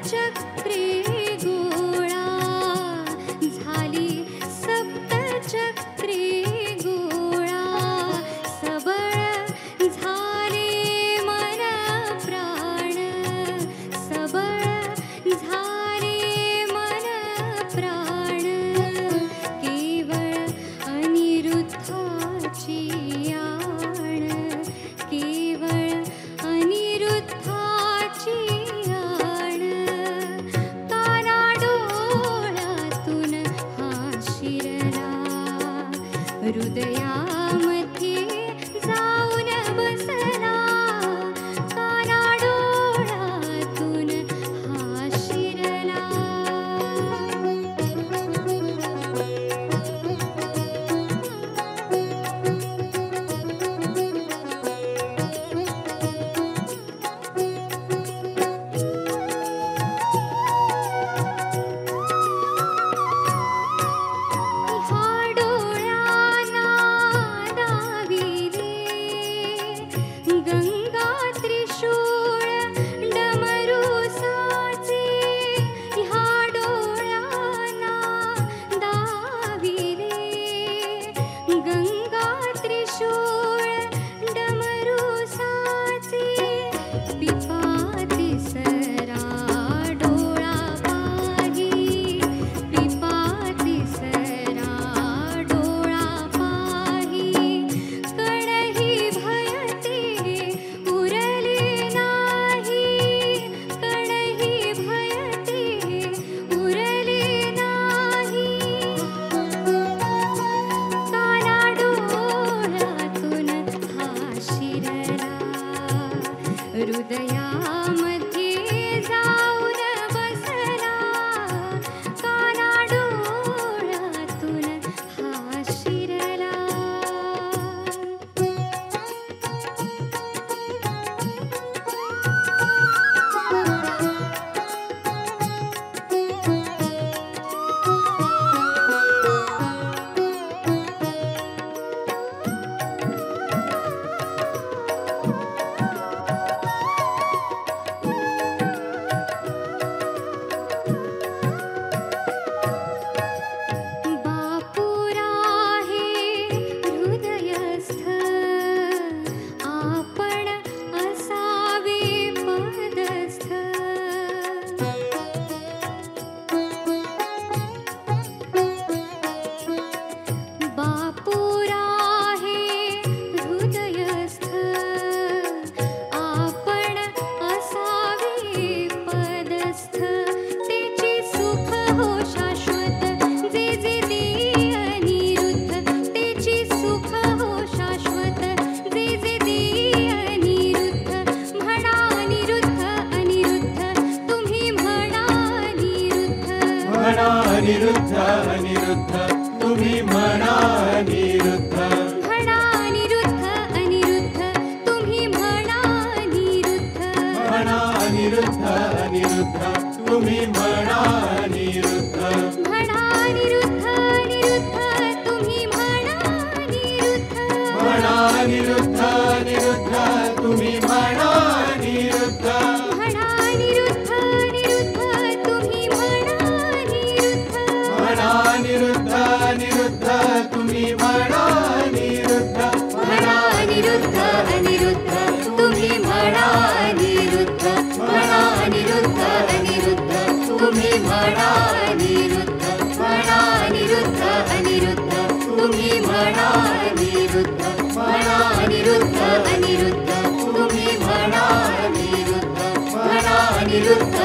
चक्रे गोळा झाली सप्तचक्रे गोळा सबळ झाले मन प्राण सबळ झाले मन प्राण केवळ अनिरुद्धाची आण केवळ अनिरुद्धाची आण काना डोळ्यातून हा शिरला हृदयामध्ये जाऊन बसला काना डोळ्यातून हा शिरला ह्या डोळ्यांना दाविले गंगा त्रिशूळ डमरू साचे ह्या डोळ्यांना दाविले गंगा त्रिशूळ डमरू साचे पिपातिसरा डोळा पाही पिपातिसरा डोळा पाही कणही भयते उरले नाही कणही भयते उरले नाही काना डोळ्यातून हा शिरला हृदयामध्ये जाऊन बसला काना डोळ्यातून हा शिरला बापुरा हे हृदयस्थ आपण असावे पदस्थ बापुरा हे हृदयस्थ आपण असावे पदस्थ तेची सुख हो शाश्वत जे जे देई अनिरुद्ध तेची सुख हो शाश्वत जे जे देई अनिरुद्ध म्हणा अनिरुद्ध अनिरुद्ध तुम्ही म्हणा अनिरुद्ध म्हणा अनिरुद्ध अनिरुद्ध तुम्ही म्हणा अनिरुद्ध म्हणा अनिरुद्ध अनिरुद्ध तुम्ही म्हणा अनिरुद्ध म्हणा अनिरुद्ध अनिरुद्ध तुम्ही म्हणा अनिरुद्ध म्हणा अनिरुद्ध अनिरुद्ध तुम्ही म्हणा अनिरुद्ध म्हणा अनिरुद्ध अनिरुद्ध तुम्ही म्हणा अनिरुद्ध म्हणा अनिरुद्ध अनिरुद्ध तुम्ही म्हणा अनिरुद्ध म्हणा अनिरुद्ध अनिरुद्ध तुम्ही म्हणा अनिरुद्ध म्हणा अनिरुद्ध अनिरुद्ध तुम्ही म्हणा अनिरुद्ध म्हणा अनिरुद्ध अनिरुद्ध तुम्ही म्हणा अनिरुद्ध म्हणा अनिरुद्ध अनिरुद्ध तुम्ही म्हणा अनिरुद्ध म्हणा अनिरुद्ध अनिरुद्ध तुम्ही म्हणा अनिरुद्ध म्हणा अनिरुद्ध